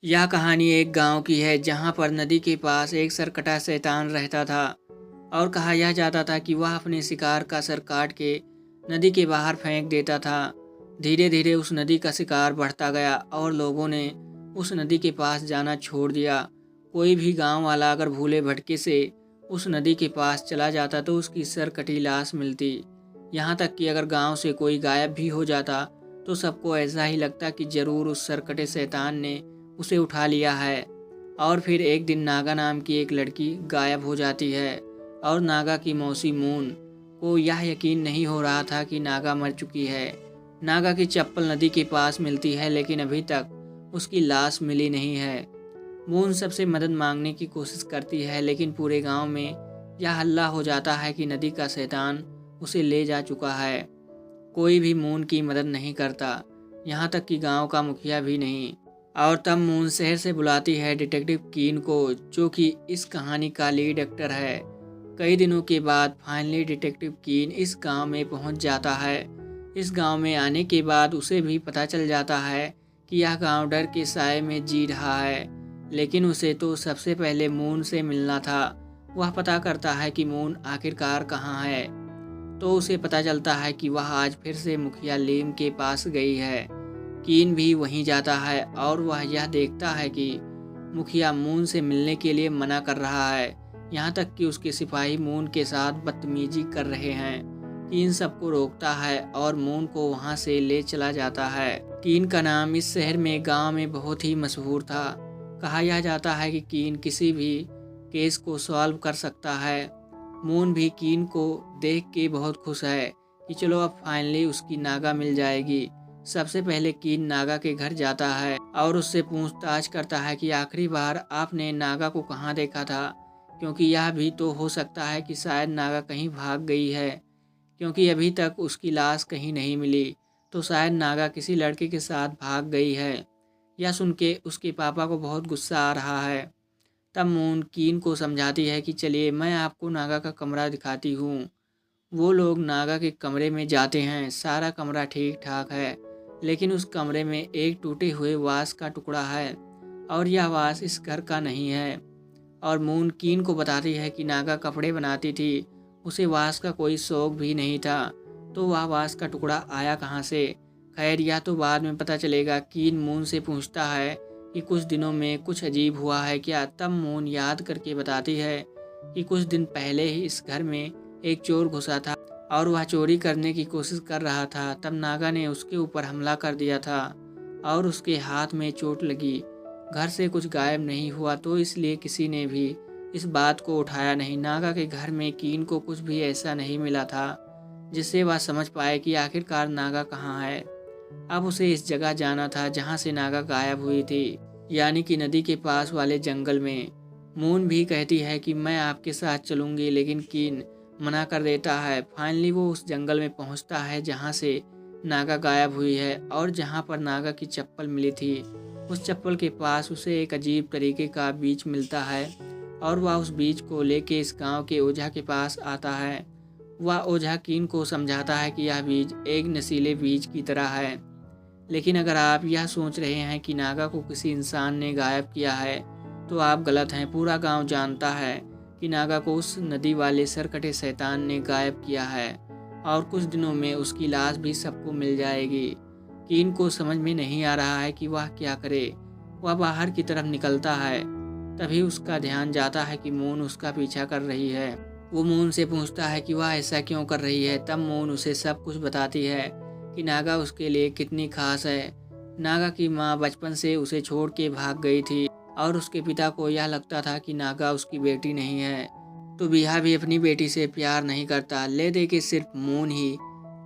यह कहानी एक गांव की है जहां पर नदी के पास एक सरकटा शैतान रहता था और कहा यह जाता था कि वह अपने शिकार का सर काट के नदी के बाहर फेंक देता था। धीरे धीरे उस नदी का शिकार बढ़ता गया और लोगों ने उस नदी के पास जाना छोड़ दिया। कोई भी गांव वाला अगर भूले भटके से उस नदी के पास चला जाता तो उसकी सर कटी लाश मिलती। यहाँ तक कि अगर गांव से कोई गायब भी हो जाता तो सबको ऐसा ही लगता कि जरूर उस सरकटे शैतान ने उसे उठा लिया है। और फिर एक दिन नागा नाम की एक लड़की गायब हो जाती है और नागा की मौसी मून को यह यकीन नहीं हो रहा था कि नागा मर चुकी है। नागा की चप्पल नदी के पास मिलती है लेकिन अभी तक उसकी लाश मिली नहीं है। मून सबसे मदद मांगने की कोशिश करती है लेकिन पूरे गांव में यह हल्ला हो जाता है कि नदी का शैतान उसे ले जा चुका है। कोई भी मून की मदद नहीं करता, यहाँ तक कि गांव का मुखिया भी नहीं। और तब मून शहर से बुलाती है डिटेक्टिव कीन को, जो कि इस कहानी का लीड एक्टर है। कई दिनों के बाद फाइनली डिटेक्टिव कीन इस गांव में पहुंच जाता है। इस गांव में आने के बाद उसे भी पता चल जाता है कि यह गांव डर के साए में जी रहा है, लेकिन उसे तो सबसे पहले मून से मिलना था। वह पता करता है कि मून आखिरकार कहाँ है, तो उसे पता चलता है कि वह आज फिर से मुखिया लीम के पास गई है। कीन भी वहीं जाता है और वह यह देखता है कि मुखिया मून से मिलने के लिए मना कर रहा है, यहाँ तक कि उसके सिपाही मून के साथ बदतमीजी कर रहे हैं। कीन सबको रोकता है और मून को वहाँ से ले चला जाता है। कीन का नाम इस शहर में गांव में बहुत ही मशहूर था। कहा यह जाता है कि कीन किसी भी केस को सॉल्व कर सकता है। मून भी कीन को देख के बहुत खुश है कि चलो अब फाइनली उसकी नागा मिल जाएगी। सबसे पहले कीन नागा के घर जाता है और उससे पूछताछ करता है कि आखिरी बार आपने नागा को कहाँ देखा था, क्योंकि यह भी तो हो सकता है कि शायद नागा कहीं भाग गई है, क्योंकि अभी तक उसकी लाश कहीं नहीं मिली। तो शायद नागा किसी लड़के के साथ भाग गई है। यह सुन के उसके पापा को बहुत गुस्सा आ रहा है। तब मून कीन को समझाती है कि चलिए मैं आपको नागा का कमरा दिखाती हूँ। वो लोग नागा के कमरे में जाते हैं। सारा कमरा ठीक ठाक है, लेकिन उस कमरे में एक टूटे हुए वास का टुकड़ा है और यह वास इस घर का नहीं है। और मून कीन को बताती है कि नागा कपड़े बनाती थी, उसे वास का कोई शौक भी नहीं था, तो वह वास का टुकड़ा आया कहाँ से। खैर यह तो बाद में पता चलेगा। कीन मून से पूछता है कि कुछ दिनों में कुछ अजीब हुआ है क्या। तब मून याद करके बताती है कि कुछ दिन पहले ही इस घर में एक चोर घुसा था और वह चोरी करने की कोशिश कर रहा था। तब नागा ने उसके ऊपर हमला कर दिया था और उसके हाथ में चोट लगी। घर से कुछ गायब नहीं हुआ, तो इसलिए किसी ने भी इस बात को उठाया नहीं। नागा के घर में कीन को कुछ भी ऐसा नहीं मिला था जिससे वह समझ पाए कि आखिरकार नागा कहाँ है। अब उसे इस जगह जाना था जहाँ से नागा गायब हुई थी, यानी कि नदी के पास वाले जंगल में। मून भी कहती है कि मैं आपके साथ चलूंगी, लेकिन कीन मना कर देता है। फाइनली वो उस जंगल में पहुंचता है जहां से नागा गायब हुई है और जहां पर नागा की चप्पल मिली थी। उस चप्पल के पास उसे एक अजीब तरीके का बीज मिलता है और वह उस बीज को लेके इस गांव के ओझा के पास आता है। वह ओझा कीन को समझाता है कि यह बीज एक नशीले बीज की तरह है। लेकिन अगर आप यह सोच रहे हैं कि नागा को किसी इंसान ने गायब किया है तो आप गलत हैं। पूरा गांव जानता है कि नागा को उस नदी वाले सरकटे शैतान ने गायब किया है और कुछ दिनों में उसकी लाश भी सबको मिल जाएगी। कीन को समझ में नहीं आ रहा है कि वह क्या करे। वह बाहर की तरफ निकलता है, तभी उसका ध्यान जाता है कि मून उसका पीछा कर रही है। वो मून से पूछता है कि वह ऐसा क्यों कर रही है। तब मून उसे सब कुछ बताती है कि नागा उसके लिए कितनी खास है। नागा की माँ बचपन से उसे छोड़ के भाग गई थी और उसके पिता को यह लगता था कि नागा उसकी बेटी नहीं है, तो बिहा भी अपनी बेटी से प्यार नहीं करता। ले दे के सिर्फ मून ही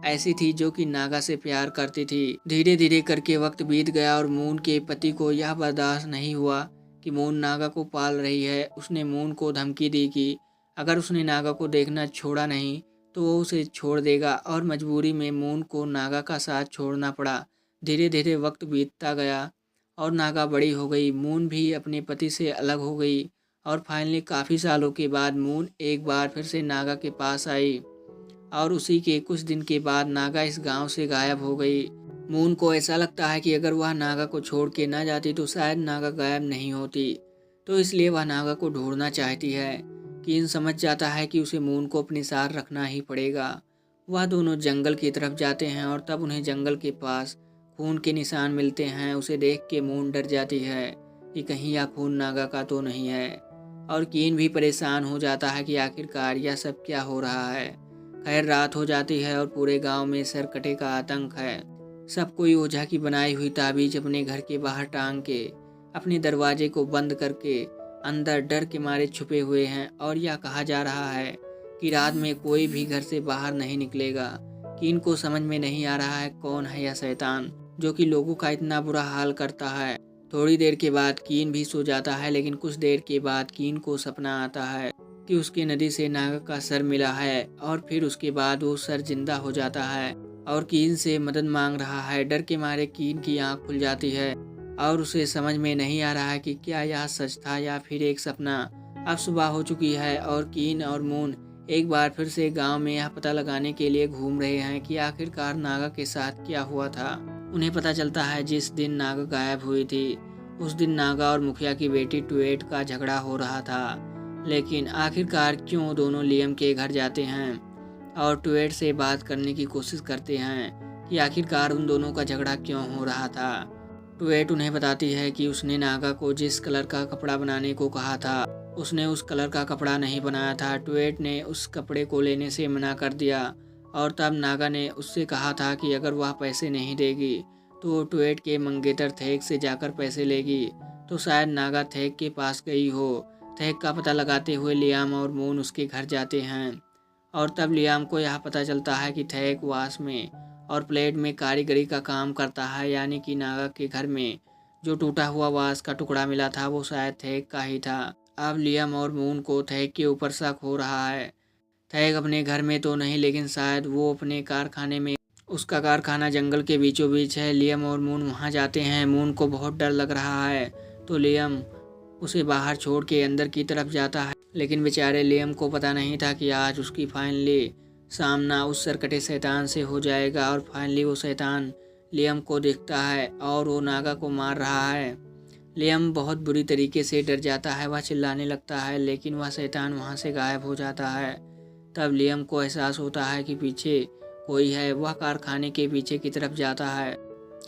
ऐसी थी जो कि नागा से प्यार करती थी। धीरे धीरे करके वक्त बीत गया और मून के पति को यह बर्दाश्त नहीं हुआ कि मून नागा को पाल रही है। उसने मून को धमकी दी कि अगर उसने नागा को देखना छोड़ा नहीं तो वो उसे छोड़ देगा और मजबूरी में मून को नागा का साथ छोड़ना पड़ा। धीरे धीरे वक्त बीतता गया और नागा बड़ी हो गई। मून भी अपने पति से अलग हो गई और फाइनली काफ़ी सालों के बाद मून एक बार फिर से नागा के पास आई और उसी के कुछ दिन के बाद नागा इस गांव से गायब हो गई। मून को ऐसा लगता है कि अगर वह नागा को छोड़ के ना जाती तो शायद नागा गायब नहीं होती, तो इसलिए वह नागा को ढूंढना चाहती है। कीन समझ जाता है कि उसे मून को अपने साथ रखना ही पड़ेगा। वह दोनों जंगल की तरफ जाते हैं और तब उन्हें जंगल के पास खून के निशान मिलते हैं। उसे देख के मून डर जाती है कि कहीं यह खून नागा का तो नहीं है, और कीन भी परेशान हो जाता है कि आखिरकार यह सब क्या हो रहा है। खैर, रात हो जाती है और पूरे गांव में सरकटे का आतंक है। सब कोई ओझा की बनाई हुई ताबीज अपने घर के बाहर टांग के अपने दरवाजे को बंद करके अंदर डर के मारे छुपे हुए हैं, और यह कहा जा रहा है कि रात में कोई भी घर से बाहर नहीं निकलेगा। कीन को समझ में नहीं आ रहा है कौन है यह शैतान जो कि लोगों का इतना बुरा हाल करता है। थोड़ी देर के बाद कीन भी सो जाता है, लेकिन कुछ देर के बाद कीन को सपना आता है कि उसके नदी से नागा का सर मिला है, और फिर उसके बाद वो सर जिंदा हो जाता है और कीन से मदद मांग रहा है। डर के मारे कीन की आंख खुल जाती है और उसे समझ में नहीं आ रहा है कि क्या यह सच था या फिर एक सपना। अब सुबह हो चुकी है और कीन और मून एक बार फिर से गांव में यह पता लगाने के लिए घूम रहे हैं कि आखिरकार नागा के साथ क्या हुआ था। उन्हें पता चलता है जिस दिन नागा गायब हुई थी उस दिन नागा और मुखिया की बेटी टुएट का झगड़ा हो रहा था। लेकिन आखिरकार क्यों दोनों लियम के घर जाते हैं और टुएट से बात करने की कोशिश करते हैं कि आखिरकार उन दोनों का झगड़ा क्यों हो रहा था। टुएट उन्हें बताती है कि उसने नागा को जिस कलर का कपड़ा बनाने को कहा था उसने उस कलर का कपड़ा नहीं बनाया था। टुएट ने उस कपड़े को लेने से मना कर दिया, और तब नागा ने उससे कहा था कि अगर वह पैसे नहीं देगी तो टुएट के मंगेतर थेक से जाकर पैसे लेगी। तो शायद नागा थेक के पास गई हो। थेक का पता लगाते हुए लियाम और मून उसके घर जाते हैं, और तब लियाम को यह पता चलता है कि थेक वास में और प्लेट में कारीगरी का काम करता है, यानी कि नागा के घर में जो टूटा हुआ वास का टुकड़ा मिला था वो शायद थेक का ही था। अब लियाम और मून को थेक के ऊपर शक हो रहा है। थेक अपने घर में तो नहीं, लेकिन शायद वो अपने कारखाने में। उसका कारखाना जंगल के बीचों बीच है। लियाम और मून वहां जाते हैं। मून को बहुत डर लग रहा है तो लियाम उसे बाहर छोड़ के अंदर की तरफ जाता है, लेकिन बेचारे लियाम को पता नहीं था कि आज उसकी फाइनली सामना उस सरकटे शैतान से हो जाएगा। और फाइनली वो शैतान लियाम को देखता है और वो नागा को मार रहा है। लियाम बहुत बुरी तरीके से डर जाता है। वह चिल्लाने लगता है, लेकिन वह शैतान वहाँ से गायब हो जाता है। तब लियाम को एहसास होता है कि पीछे कोई है। वह कारखाने के पीछे की तरफ जाता है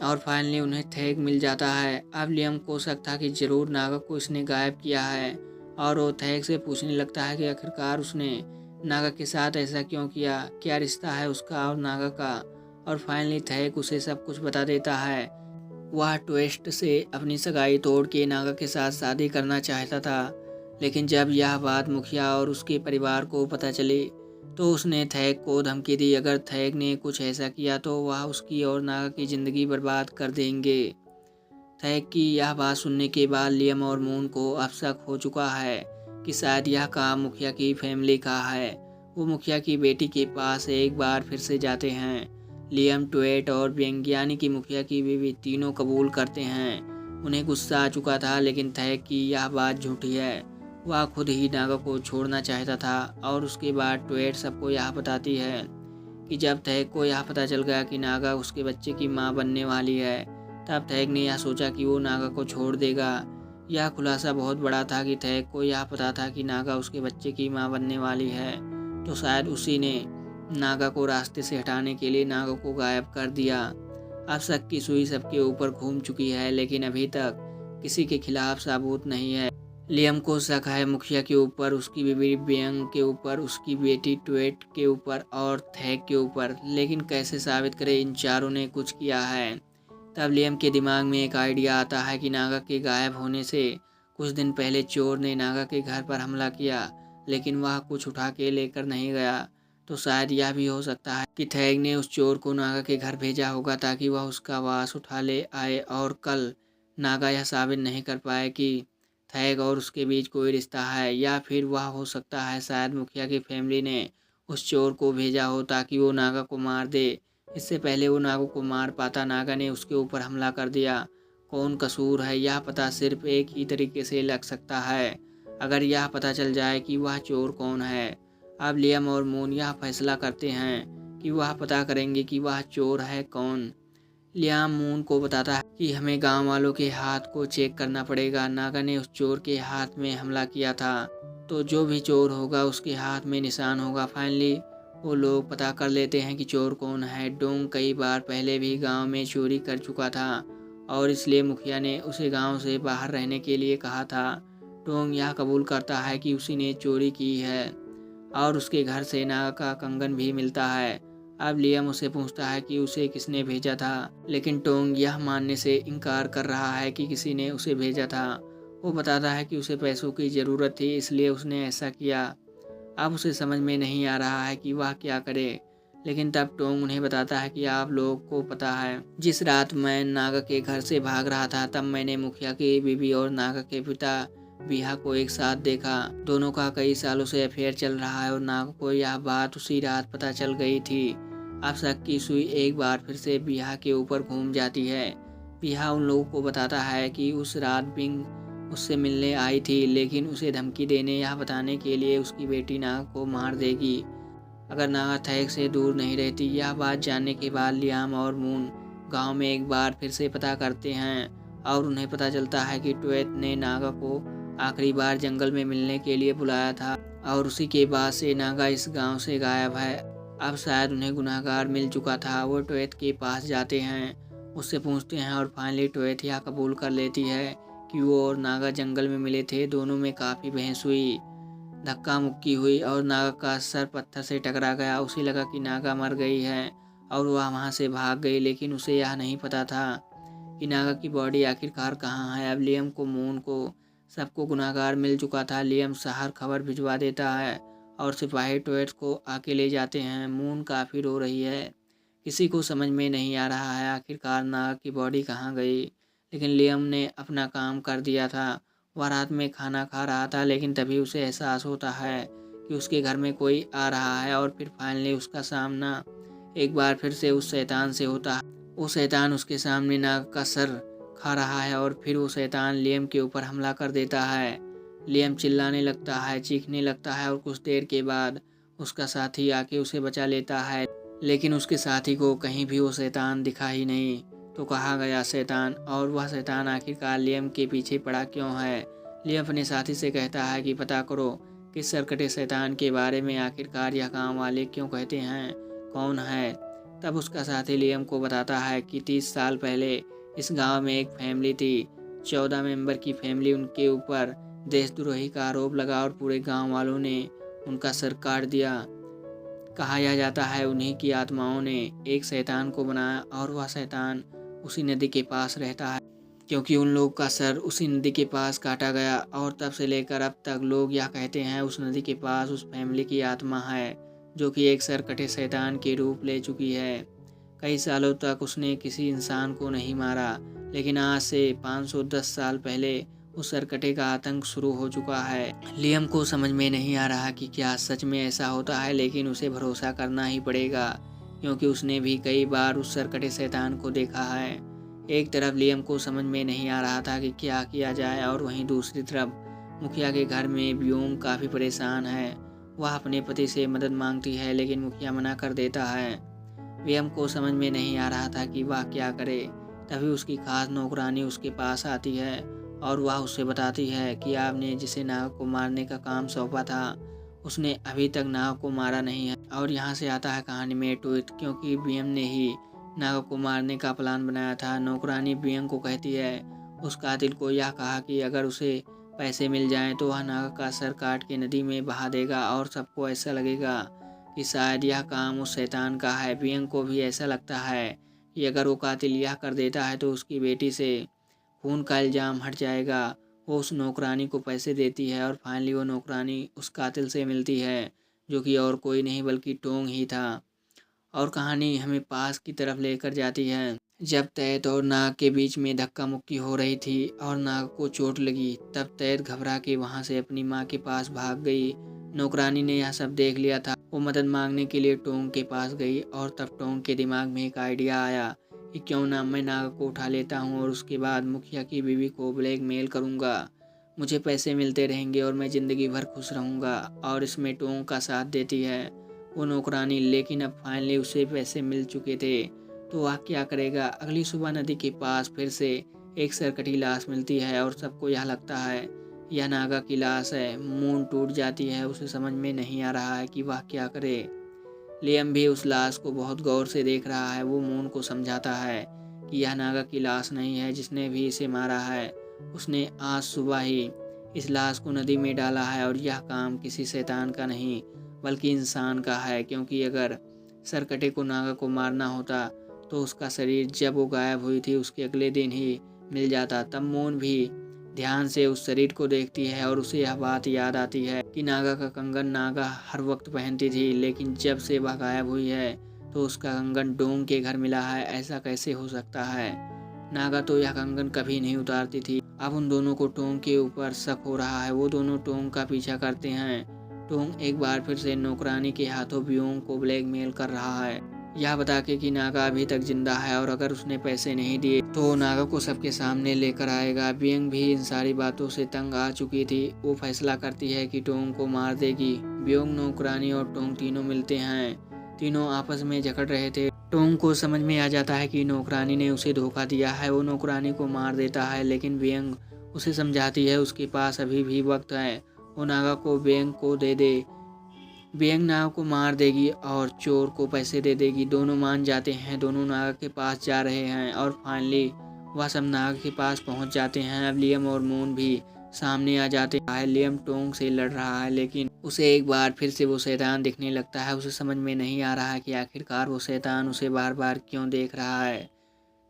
और फाइनली उन्हें थेक मिल जाता है। अब लियाम को शक था कि जरूर नागा को इसने गायब किया है, और वो थेक से पूछने लगता है कि आखिरकार उसने नागा के साथ ऐसा क्यों किया, क्या रिश्ता है उसका और नागा का। और फाइनली थेक उसे सब कुछ बता देता है। वह ट्विस्ट से अपनी सगाई तोड़ के नागा के साथ शादी करना चाहता था, लेकिन जब यह बात मुखिया और उसके परिवार को पता चली तो उसने थेक को धमकी दी, अगर थेक ने कुछ ऐसा किया तो वह उसकी और नागा की ज़िंदगी बर्बाद कर देंगे। थेक की यह बात सुनने के बाद लियाम और मून को अब शक हो चुका है कि शायद यह काम मुखिया की फैमिली का है। वो मुखिया की बेटी के पास एक बार फिर से जाते हैं। लियाम, टुएट और बेंग यानी कि मुखिया की बीवी तीनों कबूल करते हैं। उन्हें गुस्सा आ चुका था, लेकिन थेक की यह बात झूठी है। वह खुद ही नागा को छोड़ना चाहता था। और उसके बाद टुएट सबको यह बताती है कि जब थेक को यह पता चल गया कि नागा उसके बच्चे की माँ बनने वाली है, तब थेक ने यह सोचा कि वो नागा को छोड़ देगा। यह खुलासा बहुत बड़ा था कि थेक को यह पता था कि नागा उसके बच्चे की माँ बनने वाली है, तो शायद उसी ने नागा को रास्ते से हटाने के लिए नागा को गायब कर दिया। अब शक की सुई सबके ऊपर घूम चुकी है, लेकिन अभी तक किसी के खिलाफ सबूत नहीं है। लियाम को शक है मुखिया के ऊपर, उसकी बीवी बेंग के ऊपर, उसकी बेटी टुएट के ऊपर और थेक के ऊपर, लेकिन कैसे साबित करे इन चारों ने कुछ किया है। तब लियाम के दिमाग में एक आइडिया आता है कि नागा के गायब होने से कुछ दिन पहले चोर ने नागा के घर पर हमला किया, लेकिन वह कुछ उठा के लेकर नहीं गया। तो शायद यह भी हो सकता है कि थेक ने उस चोर को नागा के घर भेजा होगा ताकि वह उसका वास उठा ले आए, और कल नागा यह साबित नहीं कर पाए कि थेक और उसके बीच कोई रिश्ता है। या फिर वह हो सकता है शायद मुखिया की फैमिली ने उस चोर को भेजा हो ताकि वो नागा को मार दे। इससे पहले वो नागा को मार पाता, नागा ने उसके ऊपर हमला कर दिया। कौन कसूर है यह पता सिर्फ एक ही तरीके से लग सकता है, अगर यह पता चल जाए कि वह चोर कौन है। अब लियाम और मून यह फैसला करते हैं कि वह पता करेंगे कि वह चोर है कौन। लियाम मून को बताता है कि हमें गांव वालों के हाथ को चेक करना पड़ेगा। नागा ने उस चोर के हाथ में हमला किया था, तो जो भी चोर होगा उसके हाथ में निशान होगा। फाइनली वो लोग पता कर लेते हैं कि चोर कौन है। डोंग कई बार पहले भी गांव में चोरी कर चुका था और इसलिए मुखिया ने उसे गांव से बाहर रहने के लिए कहा था। डोंग यह कबूल करता है कि उसी ने चोरी की है और उसके घर से नागा का कंगन भी मिलता है। अब लियम उसे पूछता है कि उसे किसने भेजा था, लेकिन टोंग यह मानने से इनकार कर रहा है कि किसी ने उसे भेजा था। वो बताता है कि उसे पैसों की ज़रूरत थी, इसलिए उसने ऐसा किया। अब उसे समझ में नहीं आ रहा है कि वह क्या करे, लेकिन तब टोंग उन्हें बताता है कि आप लोगों को पता है, जिस रात मैं नागा के घर से भाग रहा था तब मैंने मुखिया की बीवी और नागा के पिता बिहा को एक साथ देखा। दोनों का कई सालों से अफेयर चल रहा है और नागा को यह बात उसी रात पता चल गई थी। अब शक की सुई एक बार फिर से बिहा के ऊपर घूम जाती है। बिहा उन लोगों को बताता है कि उस रात बिंग उससे मिलने आई थी, लेकिन उसे धमकी देने यह बताने के लिए उसकी बेटी नागा को मार देगी अगर नागा थैक से दूर नहीं रहती। यह बात जानने के बाद लियाम और मून गांव में एक बार फिर से पता करते हैं और उन्हें पता चलता है कि ट्वेट ने नागा को आखिरी बार जंगल में मिलने के लिए बुलाया था और उसी के बाद से नागा इस गांव से गायब है। अब शायद उन्हें गुनहगार मिल चुका था। वो ट्वेट के पास जाते हैं, उससे पूछते हैं और फाइनली ट्वेट यह कबूल कर लेती है कि वो और नागा जंगल में मिले थे। दोनों में काफ़ी बहस हुई, धक्का मुक्की हुई और नागा का सर पत्थर से टकरा गया। उसे लगा कि नागा मर गई है और वह वहाँ से भाग गई, लेकिन उसे यह नहीं पता था कि नागा की बॉडी आखिरकार कहाँ है। अब लियम को मून को सबको गुनहगार मिल चुका था। लियम शहर खबर भिजवा देता है और सिपाही ट्वेट को आके ले जाते हैं। मून काफ़ी रो रही है, किसी को समझ में नहीं आ रहा है आखिरकार नागा की बॉडी कहाँ गई, लेकिन लियम ने अपना काम कर दिया था। वह रात में खाना खा रहा था, लेकिन तभी उसे एहसास होता है कि उसके घर में कोई आ रहा है और फिर फाइनली उसका सामना एक बार फिर से उस शैतान से होता है। वो शैतान उसके सामने नाग का सर खा रहा है और फिर वो शैतान लियम के ऊपर हमला कर देता है। लियम चिल्लाने लगता है, चीखने लगता है और कुछ देर के बाद उसका साथी आके उसे बचा लेता है, लेकिन उसके साथी को कहीं भी वो शैतान दिखा ही नहीं। तो कहा गया शैतान, और वह शैतान आखिरकार लियम के पीछे पड़ा क्यों है। लियम अपने साथी से कहता है कि पता करो किस सरकटे शैतान के बारे में, आखिरकार यह गाँव वाले क्यों कहते हैं, कौन है। तब उसका साथी लियम को बताता है कि 30 साल पहले इस गांव में एक फैमिली थी। 14 मेंबर की फैमिली, उनके ऊपर देशद्रोही का आरोप लगा और पूरे गांव वालों ने उनका सर काट दिया। कहा यह जाता है उन्हीं की आत्माओं ने एक शैतान को बनाया और वह शैतान उसी नदी के पास रहता है, क्योंकि उन लोग का सर उसी नदी के पास काटा गया। और तब से लेकर अब तक लोग यह कहते हैं उस नदी के पास उस फैमिली की आत्मा है, जो कि एक सरकटे शैतान के रूप ले चुकी है। कई सालों तक उसने किसी इंसान को नहीं मारा, लेकिन आज से 510 साल पहले उस सरकटे का आतंक शुरू हो चुका है। लियम को समझ में नहीं आ रहा कि क्या सच में ऐसा होता है, लेकिन उसे भरोसा करना ही पड़ेगा, क्योंकि उसने भी कई बार उस सरकटे शैतान को देखा है। एक तरफ लियम को समझ में नहीं आ रहा था कि क्या किया जाए, और वहीं दूसरी तरफ मुखिया के घर में ब्यूंग काफ़ी परेशान है। वह अपने पति से मदद मांगती है, लेकिन मुखिया मना कर देता है। लियम को समझ में नहीं आ रहा था कि वह क्या करे। तभी उसकी खास नौकरानी उसके पास आती है और वह उससे बताती है कि आपने जिसे नाग को मारने का काम सौंपा था, उसने अभी तक नाग को मारा नहीं है। और यहाँ से आता है कहानी में ट्विस्ट, क्योंकि बीएम ने ही नाग को मारने का प्लान बनाया था। नौकरानी बीएम को कहती है उस कातिल को यह कहा कि अगर उसे पैसे मिल जाएं तो वह नाग का सर काट के नदी में बहा देगा और सबको ऐसा लगेगा कि शायद यह काम उस शैतान का है। बीएम को भी ऐसा लगता है कि अगर वो कातिल यह कर देता है तो उसकी बेटी से खून का इल्ज़ाम हट जाएगा। वो उस नौकरानी को पैसे देती है और फाइनली वो नौकरानी उस कातिल से मिलती है, जो कि और कोई नहीं बल्कि टोंग ही था। और कहानी हमें पास की तरफ लेकर जाती है, जब तैत और नाग के बीच में धक्का मुक्की हो रही थी और नाग को चोट लगी। तब तैत घबरा के वहाँ से अपनी माँ के पास भाग गई। नौकरानी ने यह सब देख लिया था। वो मदद मांगने के लिए टोंग के पास गई और तब टोंग के दिमाग में एक आइडिया आया कि क्यों ना मैं नाग को उठा लेता हूँ और उसके बाद मुखिया की बीवी को ब्लैकमेल करूँगा। मुझे पैसे मिलते रहेंगे और मैं ज़िंदगी भर खुश रहूँगा। और इसमें टोंग का साथ देती है वो नौकरानी, लेकिन अब फाइनली उसे पैसे मिल चुके थे। तो वह क्या करेगा। अगली सुबह नदी के पास फिर से एक सरकटी लाश मिलती है और सबको यह लगता है यह नागा की लाश है। मून टूट जाती है, उसे समझ में नहीं आ रहा है कि वह क्या करे। लियम भी उस लाश को बहुत गौर से देख रहा है। वो मून को समझाता है कि यह नागा की लाश नहीं है जिसने भी इसे मारा है। उसने आज सुबह ही इस लाश को नदी में डाला है और यह काम किसी शैतान का नहीं बल्कि इंसान का है, क्योंकि अगर सरकटे को नागा को मारना होता तो उसका शरीर जब वो गायब हुई थी उसके अगले दिन ही मिल जाता। तब मून भी ध्यान से उस शरीर को देखती है और उसे यह बात याद आती है कि नागा का कंगन नागा हर वक्त पहनती थी, लेकिन जब से वह गायब हुई है तो उसका कंगन डोंग के घर मिला है। ऐसा कैसे हो सकता है। नागा तो यह कंगन कभी नहीं उतारती थी। अब उन दोनों को टोंग के ऊपर शक हो रहा है। वो दोनों टोंग का पीछा करते हैं। टोंग एक बार फिर से नौकरानी के हाथों बियोंग को ब्लैकमेल कर रहा है, यह बता के कि नागा अभी तक जिंदा है और अगर उसने पैसे नहीं दिए तो नागा को सबके सामने लेकर आएगा। बियंग भी इन सारी बातों से तंग आ चुकी थी। वो फैसला करती है कि टोंग को मार देगी। बियोंग, नौकरानी और टोंग तीनों मिलते हैं। तीनों आपस में झगड़ रहे थे। टोंग को समझ में आ जाता है कि नौकरानी ने उसे धोखा दिया है। वो नौकरानी को मार देता है, लेकिन बियंग उसे समझाती है उसके पास अभी भी वक्त है, वो नागा को बियंग को दे दे। बियंग नागा को मार देगी और चोर को पैसे दे देगी। दोनों मान जाते हैं। दोनों नागा के पास जा रहे हैं और फाइनली वह सब नागा के पास पहुंच जाते हैं। अब लियम और मून भी सामने आ जाते हैं। लियम टोंग से लड़ रहा है, लेकिन उसे एक बार फिर से वो शैतान दिखने लगता है। उसे समझ में नहीं आ रहा है कि आखिरकार वो शैतान उसे बार बार क्यों देख रहा है।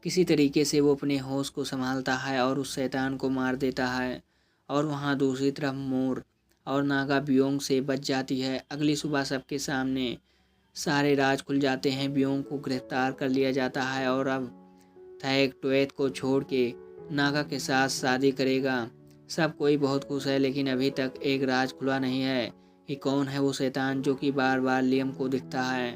किसी तरीके से वो अपने होश को संभालता है और उस शैतान को मार देता है। और वहाँ दूसरी तरफ मोर और नागा बियोंग से बच जाती है। अगली सुबह सबके सामने सारे राज खुल जाते हैं। बियोंग को गिरफ्तार कर लिया जाता है और अब थैक टोएत को छोड़ के नागा के साथ शादी करेगा। सब कोई बहुत खुश है, लेकिन अभी तक एक राज खुला नहीं है कि कौन है वो शैतान जो कि बार बार लियम को दिखता है।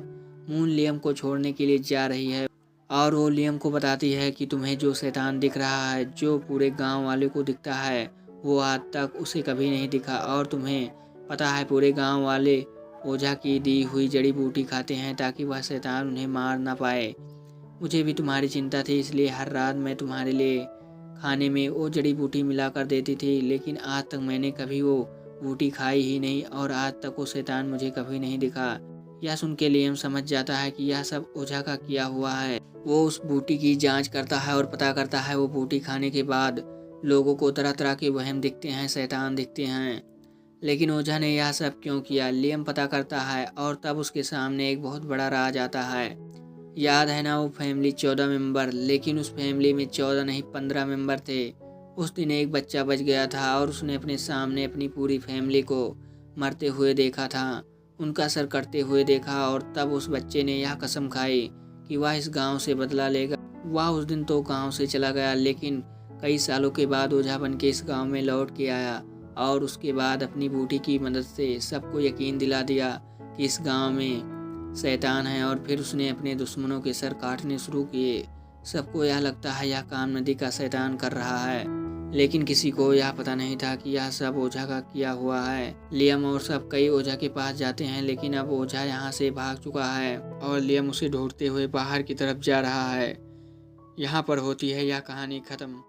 मून लियम को छोड़ने के लिए जा रही है और वो लियम को बताती है कि तुम्हें जो शैतान दिख रहा है, जो पूरे गांव वाले को दिखता है, वो आज तक उसे कभी नहीं दिखा। और तुम्हें पता है पूरे गांव वाले ओझा की दी हुई जड़ी बूटी खाते हैं ताकि वह शैतान उन्हें मार ना पाए। मुझे भी तुम्हारी चिंता थी, इसलिए हर रात मैं तुम्हारे लिए खाने में वो जड़ी बूटी मिला कर देती थी, लेकिन आज तक मैंने कभी वो बूटी खाई ही नहीं और आज तक वो शैतान मुझे कभी नहीं दिखा। यह सुन के लियम समझ जाता है कि यह सब ओझा का किया हुआ है। वो उस बूटी की जांच करता है और पता करता है वो बूटी खाने के बाद लोगों को तरह तरह के वहम दिखते हैं, शैतान दिखते हैं। लेकिन ओझा ने यह सब क्यों किया, लियम पता करता है और तब उसके सामने एक बहुत बड़ा राज आता है। याद है ना वो फैमिली 14 मेंबर, लेकिन उस फैमिली में 14 नहीं 15 मेंबर थे। उस दिन एक बच्चा बच गया था और उसने अपने सामने अपनी पूरी फैमिली को मरते हुए देखा था, उनका सर कटते हुए देखा। और तब उस बच्चे ने यह कसम खाई कि वह इस गांव से बदला लेगा। वह उस दिन तो गांव से चला गया, लेकिन कई सालों के बाद ओझा बन के इस गांव में लौट के आया और उसके बाद अपनी बूटी की मदद से सबको यकीन दिला दिया कि इस गांव में शैतान है। और फिर उसने अपने दुश्मनों के सर काटने शुरू किए। सबको यह लगता है यह काम नदी का शैतान कर रहा है, लेकिन किसी को यह पता नहीं था कि यह सब ओझा का किया हुआ है। लियम और सब कई ओझा के पास जाते हैं, लेकिन अब ओझा यहाँ से भाग चुका है और लियम उसे ढूंढते हुए बाहर की तरफ जा रहा है। यहाँ पर होती है यह कहानी खत्म।